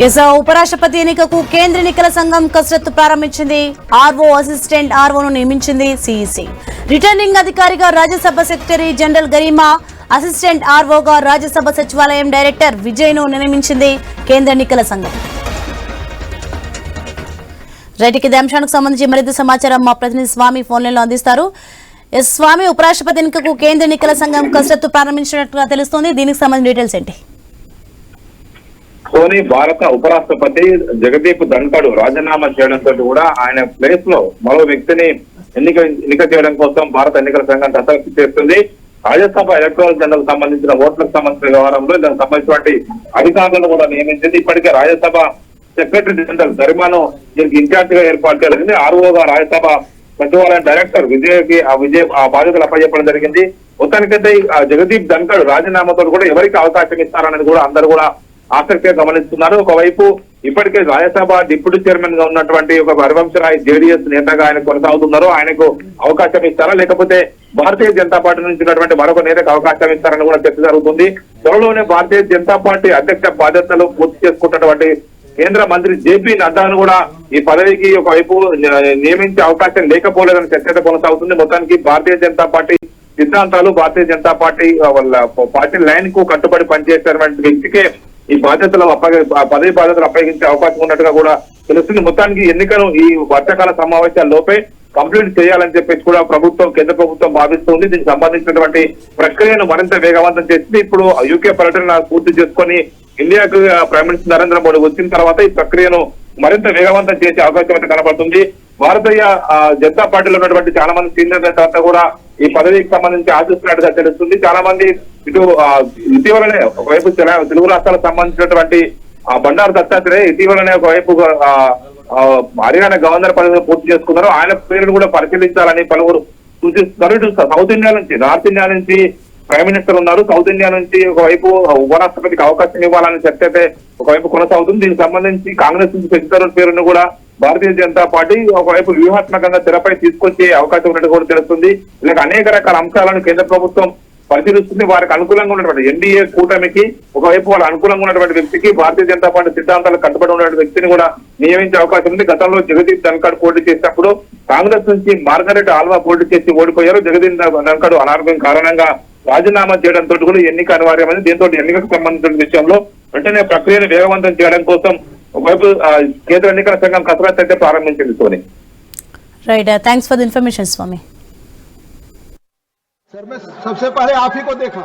ఉపరాష్ట్రపతి ఎన్నికకు కేంద్ర ఎన్నికల సంఘం కసరత్తు ప్రారంభించింది. ఆర్ఓ అసిస్టెంట్ ఆర్ఓను నియమించింది సిఇసి. రిటర్నింగ్ అధికారిగా Rajya Sabha secretary general Garima, assistant ఆర్ఓగా రాజ్యసభ సచివాలయం డైరెక్టర్ విజయ్ను నియమించింది కేంద్ర ఎన్నికల సంఘం. రైట్, ఇదే అంశానికి సంబంధించి మరింత సమాచారం మా ప్రతినిధి స్వామి ఫోన్ లైన్ లో అందిస్తారు. స్వామి, ఉపరాష్ట్రపతి ఎన్నికకు కేంద్ర ఎన్నికల సంఘం కసరత్తు ప్రారంభించినట్టుగా తెలుస్తోంది. దీనికి సంబంధించిన డీటెయిల్స్ ఏంటి? సోని, భారత ఉపరాష్ట్రపతి జగదీప్ ధన్ఖడ్ రాజీనామా చేయడంతో కూడా ఆయన ప్లేస్ లో మరో వ్యక్తిని ఎన్నిక చేయడం కోసం భారత ఎన్నికల సంఘం కసరత్తు చేస్తుంది. రాజ్యసభ ఎలక్టోరల్ జనరల్ సంబంధించిన ఓట్లకు సంబంధించిన వ్యవహారంలో దానికి సంబంధించినటువంటి అధికారులను కూడా నియమించింది. ఇప్పటికే రాజ్యసభ సెక్రటరీ జనరల్ గరిమాను దీనికి ఇన్ఛార్జ్ గా ఏర్పాటు చేయడం. ఆర్ఓగా రాజ్యసభ సచివాలయం డైరెక్టర్ విజయ్ ఆ బాధ్యతలు అప్పచెప్పడం జరిగింది. మొత్తానికైతే జగదీప్ ధన్ఖడ్ రాజీనామాతో కూడా ఎవరికి అవకాశం ఇస్తారనేది కూడా అందరూ కూడా ఆసక్తిగా గమనిస్తున్నారు. ఒకవైపు ఇప్పటికే రాజ్యసభ డిప్యూటీ చైర్మన్ గా ఉన్నటువంటి ఒక హరివంశరాయ్ జేడీఎస్ నేతగా ఆయన కొనసాగుతున్నారు. ఆయనకు అవకాశం ఇస్తారా, లేకపోతే భారతీయ జనతా పార్టీ నుంచి ఉన్నటువంటి మరొక నేతకు అవకాశం ఇస్తారని కూడా చర్చ జరుగుతుంది. త్వరలోనే భారతీయ జనతా పార్టీ అధ్యక్ష బాధ్యతలు పూర్తి చేసుకున్నటువంటి కేంద్ర మంత్రి జేపీ నడ్డాను కూడా ఈ పదవికి ఒకవైపు నియమించే అవకాశం లేకపోలేదని చర్చ కొనసాగుతుంది. మొత్తానికి భారతీయ జనతా పార్టీ సిద్ధాంతాలు, భారతీయ జనతా పార్టీ లైన్ కు కట్టుబడి పనిచేసేటువంటి వ్యక్తికే ఈ పదవి బాధ్యతలు అప్పగించే అవకాశం ఉన్నట్టుగా కూడా తెలుస్తుంది. మొత్తానికి ఎన్నికను ఈ వర్షాకాల సమావేశాల లోపే కంప్లీట్ చేయాలని చెప్పేసి కూడా కేంద్ర ప్రభుత్వం భావిస్తుంది. దీనికి సంబంధించినటువంటి ప్రక్రియను మరింత వేగవంతం చేసింది. ఇప్పుడు యూకే పర్యటన పూర్తి చేసుకొని ఇండియాకు ప్రైమ్ మినిస్టర్ నరేంద్ర మోడీ వచ్చిన తర్వాత ఈ ప్రక్రియను మరింత వేగవంతం చేసే అవకాశం అయితే కనబడుతుంది. భారతీయ జనతా పార్టీలో ఉన్నటువంటి చాలా మంది సీనియర్ నేతలంతా కూడా ఈ పదవికి సంబంధించి ఆశిస్తున్నట్టుగా తెలుస్తుంది. చాలా మంది ఇటీవలనే ఒకవైపు తెలుగు రాష్ట్రాలకు సంబంధించినటువంటి బండారు దత్తాత్రేయ ఇటీవలనే ఒకవైపు హర్యానా గవర్నర్ పదవిని పూర్తి చేసుకున్నారు. ఆయన పేరును కూడా పరిశీలించాలని పలువురు సూచిస్తున్నారు. ఇటు సౌత్ ఇండియా నుంచి, నార్త్ ఇండియా నుంచి ప్రైమ్ మినిస్టర్ ఉన్నారు. సౌత్ ఇండియా నుంచి ఒకవైపు ఉపరాష్ట్రపతికి అవకాశం ఇవ్వాలని చర్చ అయితే ఒకవైపు కొనసాగుతుంది. దీనికి సంబంధించి కాంగ్రెస్ నుంచి శశి థరూర్ పేరును కూడా భారతీయ జనతా పార్టీ ఒకవైపు వ్యూహాత్మకంగా తెరపై తీసుకొచ్చే అవకాశం ఉన్నట్టు కూడా తెలుస్తుంది. ఇలాగ అనేక రకాల అంశాలను కేంద్ర ప్రభుత్వం పరిశీలిస్తుంది. వారికి అనుకూలంగా ఉన్నటువంటి ఎన్డీఏ కూటమికి ఒకవైపు వాళ్ళ అనుకూలంగా ఉన్నటువంటి వ్యక్తికి భారతీయ జనతా పార్టీ సిద్ధాంతాలకు కట్టుబడి ఉన్నటువంటి వ్యక్తిని కూడా నియమించే అవకాశం ఉంది. గతంలో జగదీప్ ధన్ఖడ్ పోటీ చేసినప్పుడు కాంగ్రెస్ నుంచి మార్గరెట్ ఆల్వా పోటీ చేసి ఓడిపోయారు. జగదీప్ ధన్ఖడ్ అనారోగ్యం కారణంగా రాజీనామా చేయడంతో కూడా ఎన్నిక అనివార్యమైంది. దీంతో ఎన్నికకు సంబంధించిన విషయంలో వెంటనే ప్రక్రియను వేగవంతం చేయడం కోసం ఒకవైపు కేంద్ర ఎన్నికల సంఘం కసరత్తు అయితే ప్రారంభించింది. Soni, right, thanks for the information Swami. Sir मैं सबसे पहले आप ही को देखा